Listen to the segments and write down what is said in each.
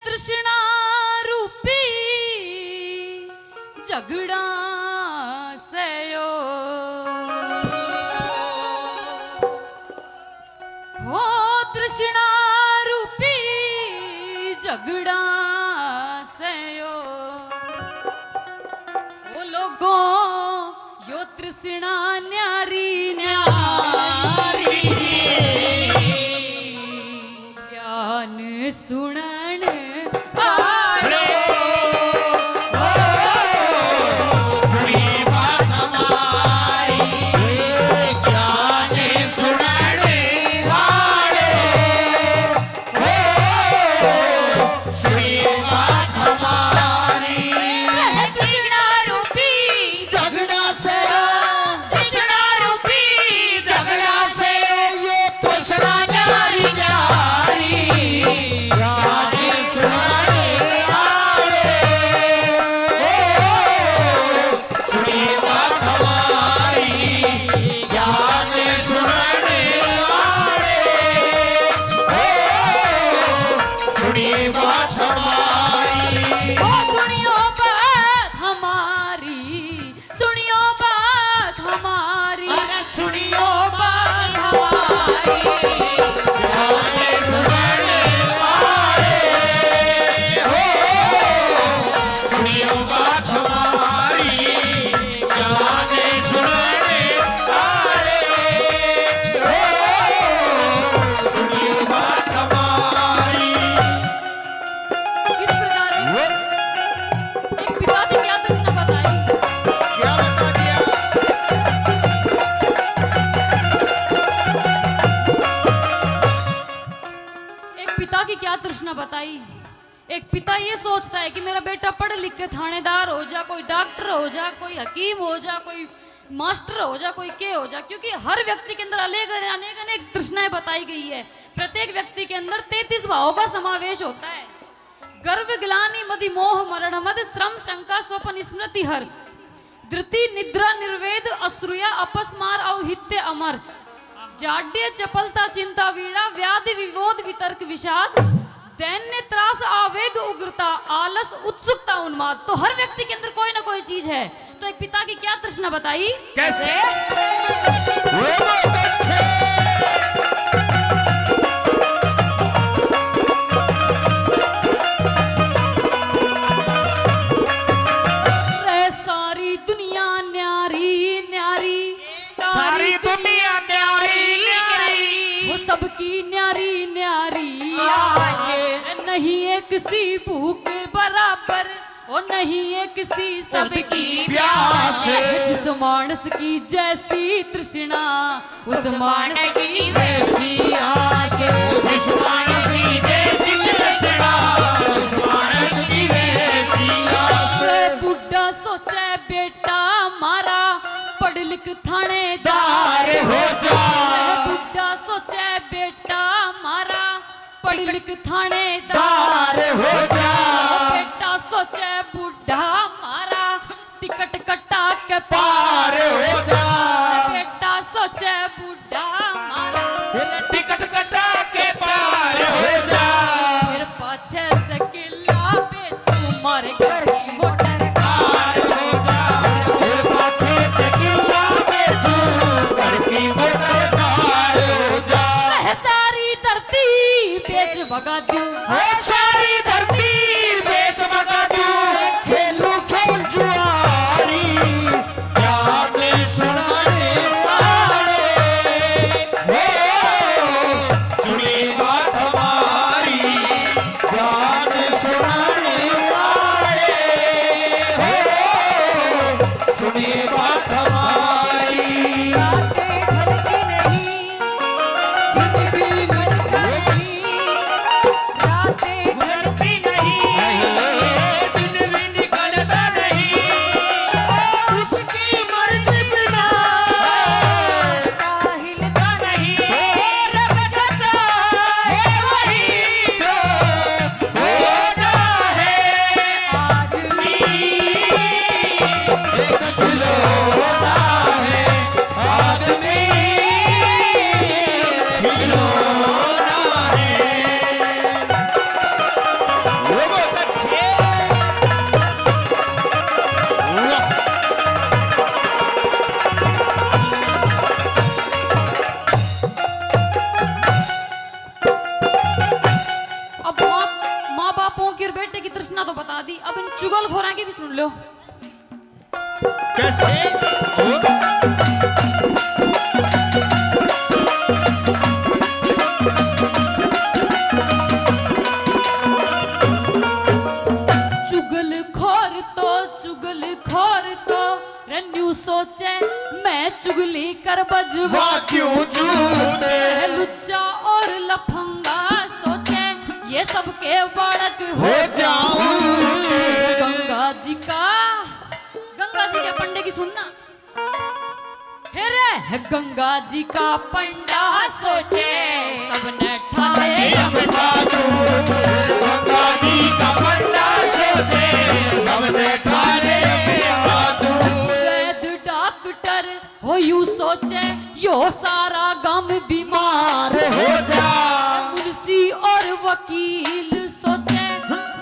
तृष्णा रूपी झगड़ा सयो हो तृष्णा रूपी झगड़ा सयो ओ लोगों यो तृष्णा न्यारी न्यारी ज्ञान सुनन वालो सुनी बात हमारी ज्ञान सुनन वाले सुनी बात हमारी तृष्णा रूपी झगड़ा से तृष्णा रूपी झगड़ा से ये तृष्णा न्यारी न्यारी ज्ञान सुनने वाले सुनी बात हमारी ज्ञान सुनने वाले सुनी बात हमारी ओ सुनियो बात हमारी सुनियो बात हमारी अरे सुनियो बात हमारी ज्ञान सुनने वाले सुनियो बात हमारी ज्ञान सुनने वाले सुनियो बात हमारी किस प्रकार एक पिता की क्या तृष्णा बताई क्या बता दिया एक पिता की क्या तृष्णा बताई। एक पिता ये सोचता है कि मेरा बेटा पढ़ लिख के थानेदार हो जा, कोई डॉक्टर हो जा, कोई हकीम हो जा, कोई मास्टर हो जा, कोई के हो जा, क्योंकि हर व्यक्ति के अंदर अनेक अनेक अनेक तृष्णाएं बताई गई है। प्रत्येक व्यक्ति के अंदर 33 भावों का समावेश होता है। गर्व ग्लानि मदि मोह मरण मद श्रम शंका स्वपन स्मृति हर्ष धृति निद्रा निर्वेद अश्रुया अपस्मार औहित्य अमर्ष जाड्य चपलता चिंता वीणा व्याधि विवोद वितर्क विषाद दैन्य त्रास आवेग उग्रता आलस उत्सुकता उन्माद। तो हर व्यक्ति के अंदर कोई ना कोई चीज है। तो एक पिता की क्या तृष्णा बताई कैसे? वो बहुत अच्छे रहे सारी दुनिया न्यारी न्यारी सारी दुनिया न्यारी न्यारी वो सबकी न्यारी न्यारी नहीं एक सी भूख बराबर और नहीं एक सी सबकी प्यास जिस मानस की जैसी तृष्णा उस मानस की वैसी आस जिस मानस की जैसी तृष्णा उस मानस की वैसी आस बुढ़ा सोचे बेटा मारा पढ़ लिख थानेदार दार हो जा बुढ़ा सोचे बेटा मारा पढ़ लिख थानेदार दार हो जा बेटा सोचे बुढ़ा मारा टिकट कटा के पार हो जा बेटा सोचे बुढ़ा मारा टिकट कटा के पार हो जा फिर पाछे से किला बेचू मार घर की मोटर पार हो जा फिर पाछे से किला बेचू घर की मोटर पार हो जा रह सारी धरती बेच भगा दूं वो सारी धरती बेच बगा दूं खेलू खेल जुआरी ज्ञान सुनाने वाले हो सुनी बात हमारी ज्ञान सुनाने वाले हो सुनी बात हमारी रातें ढलती नहीं दिन भी ढलता नहीं रातें ढलती नहीं दिन भी निकलता नहीं उसकी मर्जी बिना हिलता नहीं रब जैसा है वही हो की और बेटे की तृष्णा तो बता दी, अब इन चुगलखोरों की भी सुन लो। कैसे? चुगलखोर तो रन्यू सोचे मैं चुगली कर बजवा क्यों झूठे लुच्चा और लफंगा सोचे ये सबके बालक हो जाऊं। गंगा जी के पंडे की सुनना। हे रे गंगा जी का पंडा सोचे सबने ठाए गंगा जी का पंडा सोचे सबने ठाए। वैद डॉक्टर हो यू सोचे यो सारा गम बीमार हो जा। मुंशी और वकील सोचे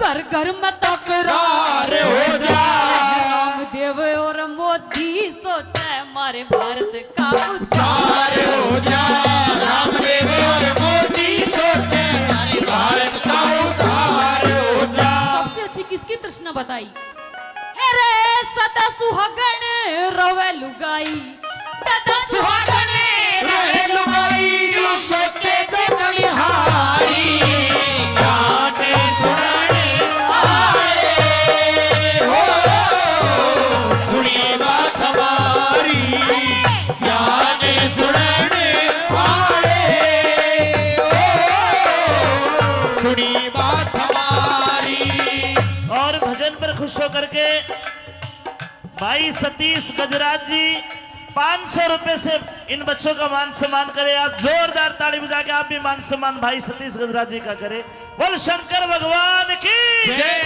घर घर में तकरार हो जा। रामदेव और मोदी सोचे हमारे भारत का उद्धार हो जा। रामदेव और मोदी सोचे हमारे भारत का उद्धार हो जा। सबसे अच्छी किसकी तृष्णा बताई? हे रे सदा सुहागण रोवे लुगाई, सदा सुहागण रहे लुगाई यूं सोचे के बलिहारी गाने सुनाने आए हो। सुनिए बात हमारी गाने सुनाने आए हो। सुनिए बात हमारी। और भजन पर खुश होकर के भाई सतीश गजराज जी 500 रुपए से इन बच्चों का मान सम्मान करें। आप जोरदार ताली बजा के आप भी मान सम्मान भाई सतीश गजराज जी का करें। बोल शंकर भगवान की जय।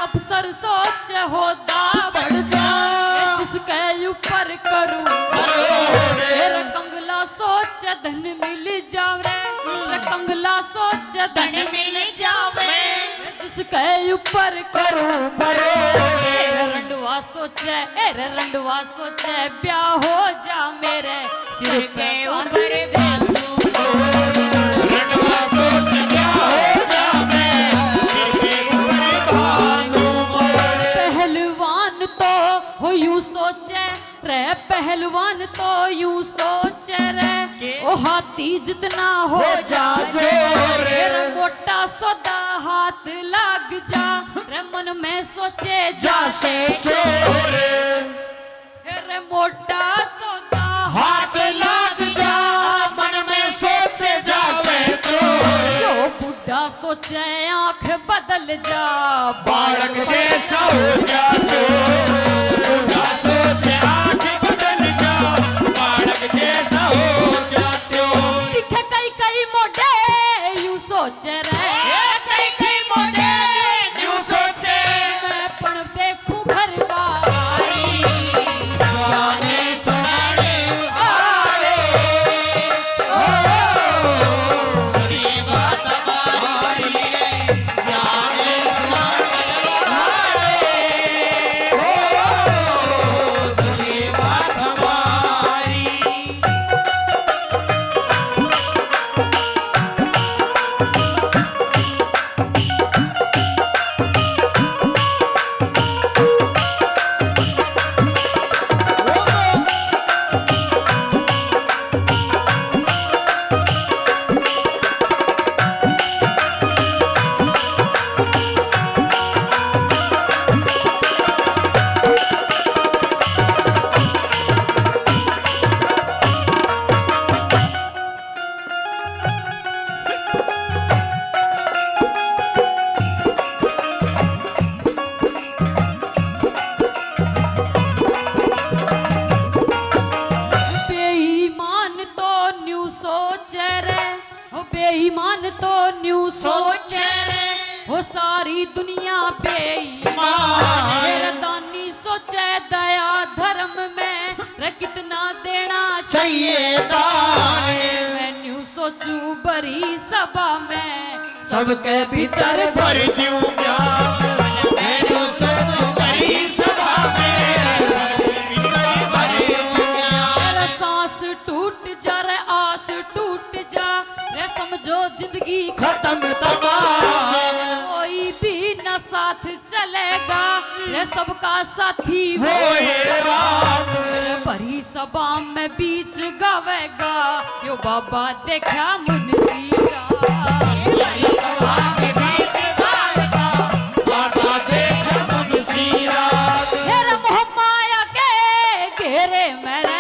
अफसर सोचे होता बढ़ जा जिसके ऊपर करूं मेरा कंगला सोचे धन मिल जावे रे कंगला सोचे धन मिल जावे जिसके ऊपर करूं मेरा रंडवा सोचे रे रंडवा सोचे ब्याह हो जा मेरे सिर पे ऊपर रंडवा सोचे क्या हो जा मैं सिर पे ऊपर बांधूं। पहलवान तो हो यूं सोचे रे पहलवान तो यूं सोचे रे ओ हाथी जितना हो जा जोर रे मोटा सौदा हाथ लाग जा रे मन में सोचे जा से चोर रे मोटा सौदा हाथ लाग जा मन में सोचे जा से चोर। यो बुढ़ा सोचे आंख बदल जा बालक जैसा हो जा तो बूढ़ा सोचे आंख बदल जा बालक जैसा हो जा तो। दिखे कई कई मोटे यूं सोचे रे कई कई मोटे यूं सोचे मैं पण देखूं घर बारी गाने सुनाने आए हो। सुनिए बात हमारी गाने सुनाने आए हो। सारी दुनिया बेईमान मेरा दानी सोचे दया धर्म में रे कितना देना चाहिए दान मैं न्यू सोचूं बड़ी सभा में सबके भीतर भर दूं ज्ञान मैंने सोचूं बड़ी सभा में सबके भीतर भर दूं ज्ञान रे सांस टूट जा रे आस टूट जा रे समझो जिंदगी खत्म तमाम कोई भी न साथ चलेगा रे सबका साथी वो है राम बड़ी सभा में बीच गावेगा यो बाबा देखा मुंशी सभा के बीच गावेगा बाबा देख मुंशी राम मोह माया के घेरे मेरे